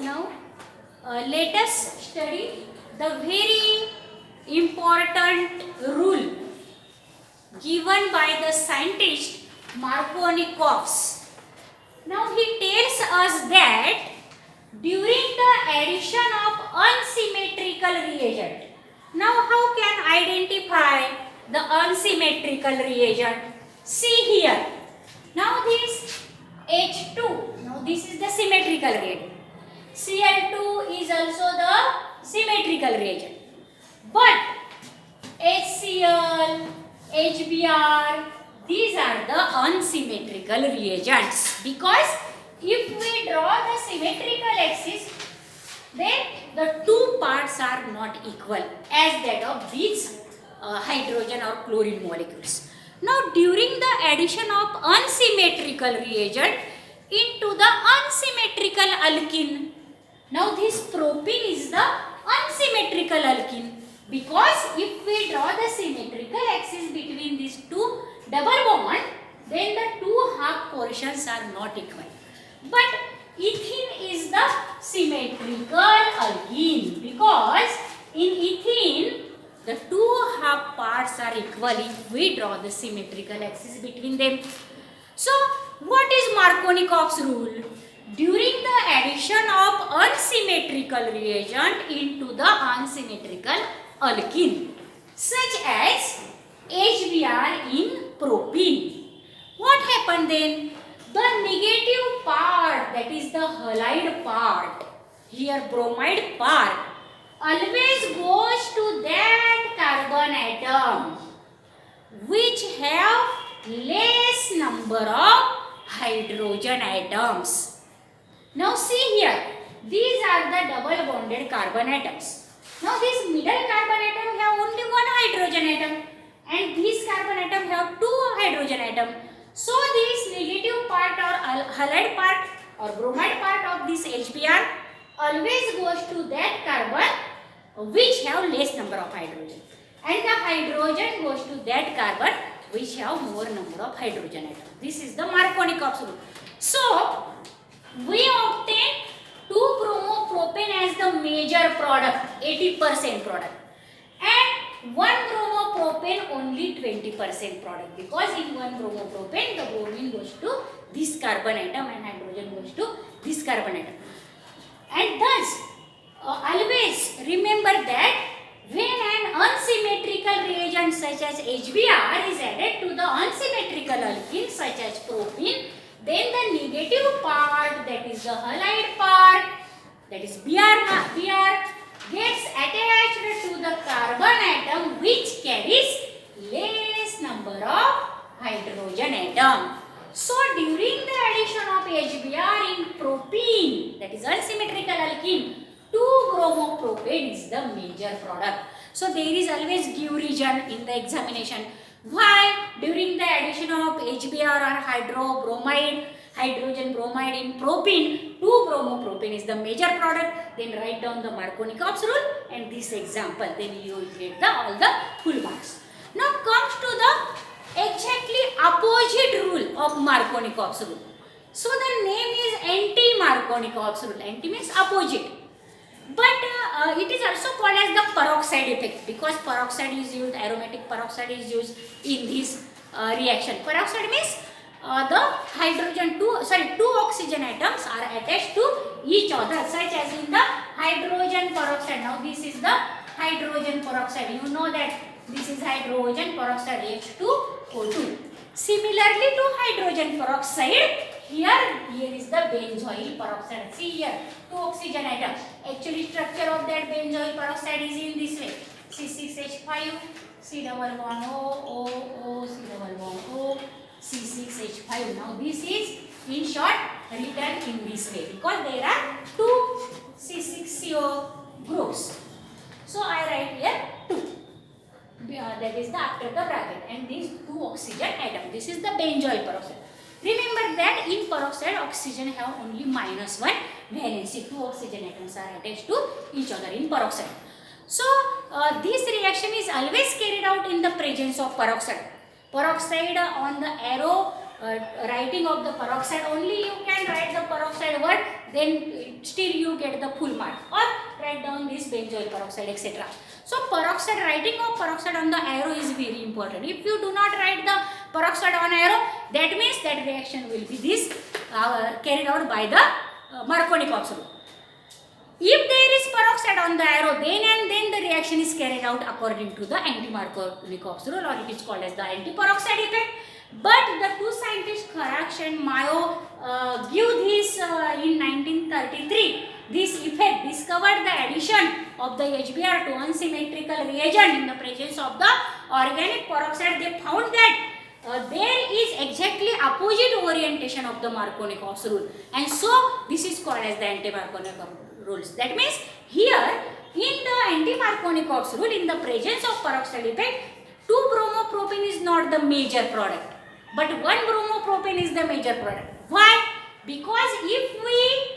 Now, let us study the very important rule given by the scientist Markovnikovs. Now, he tells us that during the addition of unsymmetrical reagent. Now, how can identify the unsymmetrical reagent? See here. Now, this H2. Now, this is the symmetrical reagent. Cl2 is also the symmetrical reagent. But HCl, HBr, these are the unsymmetrical reagents. Because if we draw the symmetrical axis, then the two parts are not equal as that of these hydrogen or chlorine molecules. Now, during the addition of unsymmetrical reagent into the unsymmetrical alkene, now this propene is the unsymmetrical alkene, because if we draw the symmetrical axis between these two double bond, then the two half portions are not equal. But ethene is the symmetrical alkene, because in ethene the two half parts are equal if we draw the symmetrical axis between them. So, what is Markovnikov's rule? During the addition of unsymmetrical reagent into the unsymmetrical alkene, such as HBr in propene, what happened then? The negative part, that is the halide part, here bromide part, always goes to that carbon atom which have less number of hydrogen atoms. Now see here, these are the double bonded carbon atoms. Now this middle carbon atom have only one hydrogen atom and this carbon atom have two hydrogen atom. So this negative part or halide part or bromide part of this HBr always goes to that carbon which have less number of hydrogen, and the hydrogen goes to that carbon which have more number of hydrogen atoms. This is the Markovnikov's rule. So we obtain 2-bromopropane as the major product, 80% product, and 1-bromopropane only 20% product, because in 1-bromopropane the bromine goes to this carbon atom and hydrogen goes to this carbon atom. And thus, always remember that when an unsymmetrical reagent such as HBr is added to the unsymmetrical alkene such as propene, then the negative part, that is the halide part, that is Br gets attached to the carbon atom which carries less number of hydrogen atom. So during the addition of HBr in propene, that is unsymmetrical alkene, 2-bromopropane is the major product. So there is always give reason in the examination. Why during the addition of HBr or hydrogen bromide in propene, 2-bromopropane is the major product? Then write down the Markovnikov's rule and this example. Then you will get all the full marks. Now comes to the exactly opposite rule of Markovnikov's rule. So the name is anti-Markovnikov's rule. Anti means opposite. But it is also called as the peroxide effect, because peroxide is used, aromatic peroxide is used in this reaction. Peroxide means two oxygen atoms are attached to each other, such as in the hydrogen peroxide. Now this is the hydrogen peroxide. You know that this is hydrogen peroxide, H2O2. Similarly to hydrogen peroxide, here is the benzoyl peroxide. See here, two oxygen atoms. Actually structure of that benzoyl peroxide is in this way. C6H5, C double bond O, O, C double bond O, C6H5. Now this is in short written in this way because there are two C6CO groups. So I write here 2. That is the after the bracket, and these two oxygen atom. This is the benzoyl peroxide. Remember that in peroxide oxygen have only -1 valency. Two oxygen atoms are attached to each other in peroxide. So this reaction is always carried out in the presence of peroxide. Peroxide on the arrow writing of the peroxide only you can write the peroxide word, then it still you get the full mark. Or write down this benzoyl peroxide, etc. So peroxide, writing of peroxide on the arrow is very important. If you do not write the peroxide on arrow, that means that reaction will be this carried out by the Markovnikov rule. If there is peroxide on the arrow, then and then the reaction is carried out according to the anti-Markovnikov rule, or it is called as the anti-peroxide effect. But the two scientists Kharash and Mayo give this in 1933. This effect discovered the addition of the HBr to unsymmetrical reagent in the presence of the organic peroxide. They found that there is exactly opposite orientation of the Markovnikov rule, and so this is called as the anti-Markovnikov rules. That means here in the anti-Markovnikov rule, in the presence of peroxide effect, 2-bromopropane is not the major product, but 1-bromopropane is the major product. Why? Because if we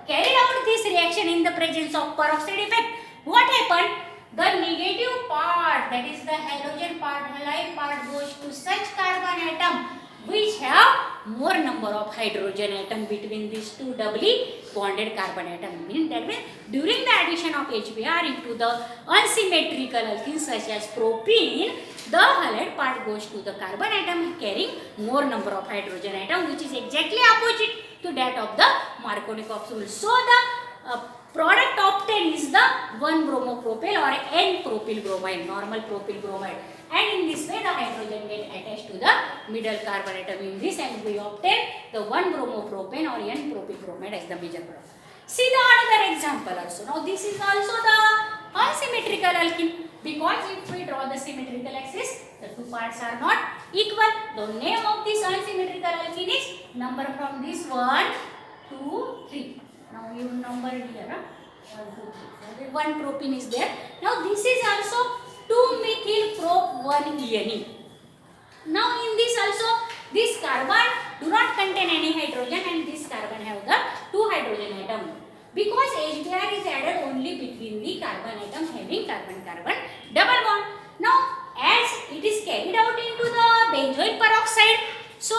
carried out this reaction in the presence of peroxide effect, what happened? The negative part, that is the halogen part, halide part, goes to such carbon atom which have more number of hydrogen atom between these two doubly bonded carbon atom. That means during the addition of HBr into the unsymmetrical alkenes such as propene, the halide part goes to the carbon atom carrying more number of hydrogen atom, which is exactly opposite to that of the Markovnikov rule. So the product obtained is the 1-bromopropyl or N-propyl bromide, normal propyl bromide, and in this way the hydrogen get attached to the middle carbon atom in this, and we obtain the 1-bromopropane or N-propyl bromide as the major product. See the another example also. Now this is also the unsymmetrical alkene, because if we draw the symmetrical axis, the two parts are not equal. The name of this unsymmetrical alkene is, number from this 1, 2, 3. Now you number here, 1, 2, 3. 1 propene is there. Now this is also 2-methyl-prop-1-ene. Now in this also, this carbon do not contain any hydrogen, and this carbon have the 2 hydrogen atom, because HBr is added only between the carbon atom having carbon-carbon double bond. Now as it is carried out into the benzoyl peroxide, so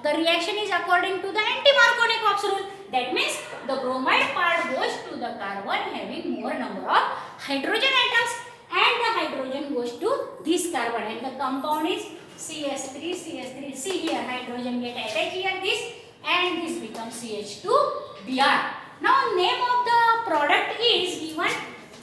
the reaction is according to the anti-Markovnikov rule. That means the bromide part goes to the carbon having more number of hydrogen atoms, and the hydrogen goes to this carbon, and the compound is CH3, CH3. See here, hydrogen get attached here this, and this becomes CH2Br. Now name of the product is given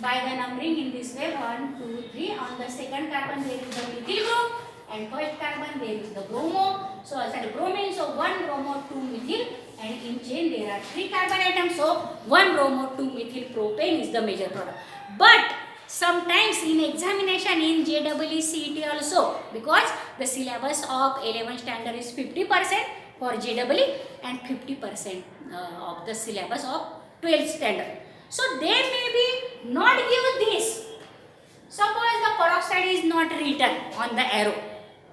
by the numbering in this way, 1, 2, 3. On the second carbon there is the methyl group, and first carbon there is the bromo. So sorry, bromine. So 1 bromo, 2 methyl, and in chain there are 3 carbon atoms. So 1 bromo, 2 methyl propane is the major product. But sometimes in examination in JEE CET also, because the syllabus of 11 standard is 50% for JEE and 50% of the syllabus of 12th standard. So they may be not give this. Suppose the peroxide is not written on the arrow,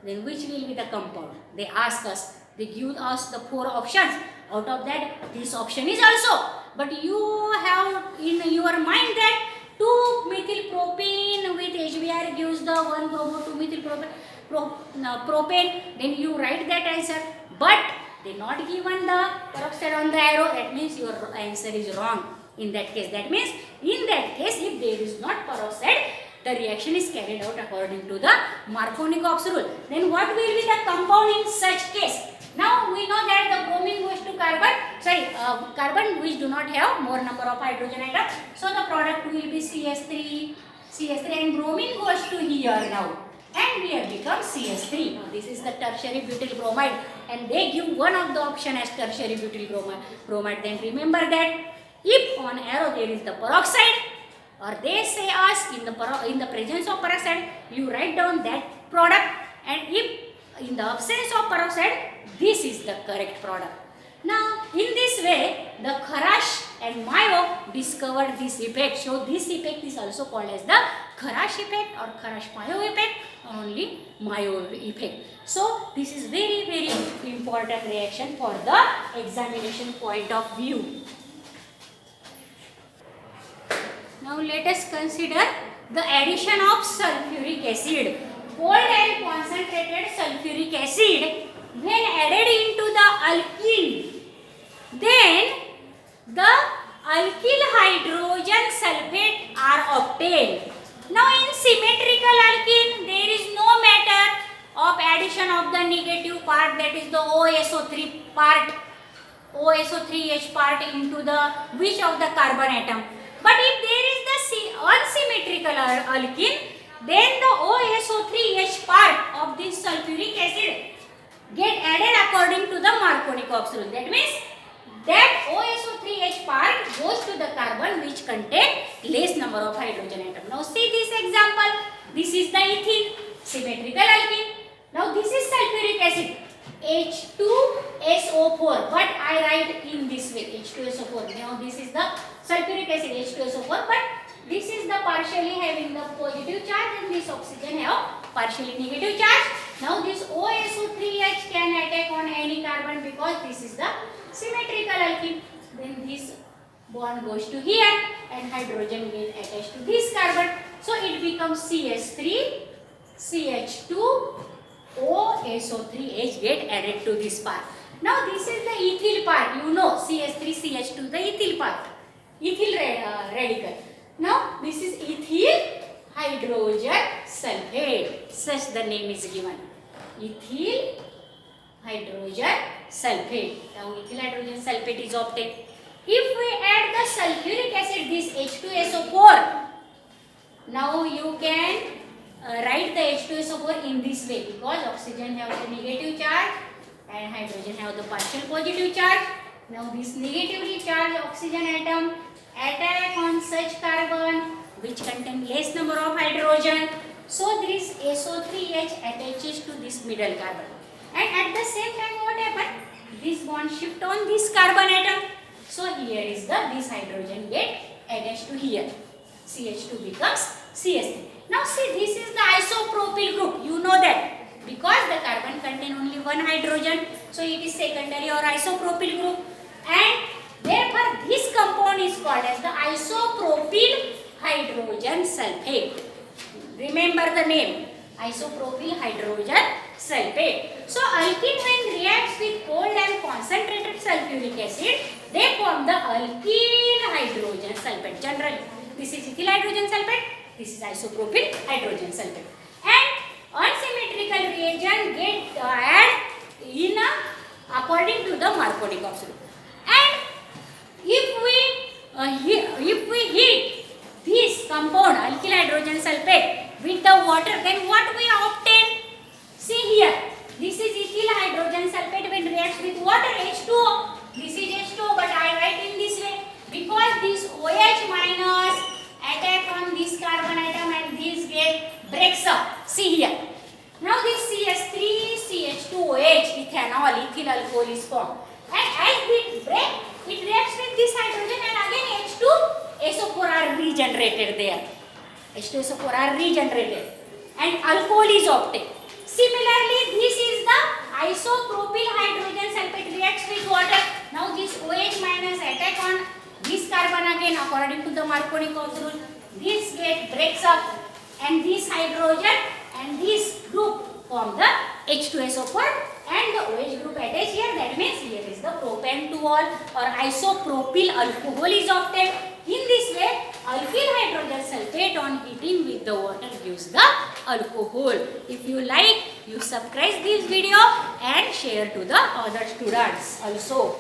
then which will be the compound? They ask us, they give us the 4 options. Out of that, this option is also. But you have in your mind that 2-methyl-propane with HBr gives the 1-bromo 2-methyl-propane, then you write that answer. But they not given the peroxide on the arrow, that means your answer is wrong in that case. That means in that case, if there is not peroxide, the reaction is carried out according to the Markovnikov rule. Then what will be the compound in such case? Now we know that the bromine goes to carbon which do not have more number of hydrogen atoms. So the product will be CH3, and bromine goes to here now, and here becomes CH3. Now this is the tertiary butyl bromide, and they give one of the option as tertiary butyl bromide. Then remember that if on arrow there is the peroxide, or they say us in the presence of peroxide, you write down that product, and if in the absence of peroxide, this is the correct product. Now in this way, the Kharash and Mayo discovered this effect. So this effect is also called as the Kharash effect or Kharash-Mayo effect, or only Mayo effect. So this is very, very important reaction for the examination point of view. Now let us consider the addition of sulfuric acid. Cold and concentrated sulfuric acid, when added into the alkene, then obtained. Now in symmetrical alkene there is no matter of addition of the negative part, that is the OSO3 part, OSO3H part into the which of the carbon atom. But if there is the unsymmetrical alkene, then the OSO3H part of this sulfuric acid get added according to the Markovnikov rule. That means that OSO3H part goes to the carbon which contain less number of hydrogen atom. Now see this example. This is the ethyl symmetrical alkene. Now this is sulfuric acid H2SO4, but I write in this way H2SO4. Now this is the sulfuric acid H2SO4, but this is the partially having the positive charge and this oxygen have partially negative charge. Now this OSO3H can attack on any carbon because this is the symmetrical alkene. Then this bond goes to here and hydrogen get attached to this carbon. So it becomes CH3, CH2, OSO3H get added to this part. Now this is the ethyl part. You know CH3, CH2, the ethyl part, ethyl radical. Now this is ethyl hydrogen sulfate. Such the name is given. Ethyl hydrogen sulfate. Now ethyl hydrogen sulfate is obtained. If we add the sulfuric acid, this H2SO4, now you can write the H2SO4 in this way because oxygen have the negative charge and hydrogen have the partial positive charge. Now this negatively charged oxygen atom attack on such carbon which contain less number of hydrogen. So this SO3H attaches to this middle carbon. And at the same time what happened? This bond shift on this carbon atom. So here is the this hydrogen get attached to here. CH2 becomes CH3. Now see, this is the isopropyl group. You know that because the carbon contain only one hydrogen, so it is secondary or isopropyl group, and therefore this compound is called as the isopropyl hydrogen sulfate. Remember the name, isopropyl hydrogen sulfate. So alkene when reacts with cold and concentrated sulfuric acid, they form the alkyl hydrogen sulfate. Generally, this is ethyl hydrogen sulfate. This is isopropyl hydrogen sulfate. And unsymmetrical reagent get add in according to the Markovnikov rule. And if we heat this compound alkyl hydrogen sulfate with the water, then what we obtain? See here, this is ethyl hydrogen sulfate when reacts with water, H2O. This is H2O, but I write in this way because this OH minus attack on this carbon atom and this get breaks up. See here. Now this CH3, CH2OH, ethanol, ethyl alcohol is formed. And as it breaks, it reacts with this hydrogen and again H2SO4 are regenerated there. H2SO4 are regenerated and alcohol is obtained. Similarly, this is the isopropyl hydrogen sulfate reacts with water. Now this OH minus attack on this carbon again according to the Markovnikov rule. This get breaks up and this hydrogen and this group form the H2SO4 and the OH group attached here. That means here is the propan-2-ol or isopropyl alcohol is obtained. In this way, alkyl hydrogen sulfate on heating with the water gives the alcohol. If you like, you subscribe this video and share to the other students also.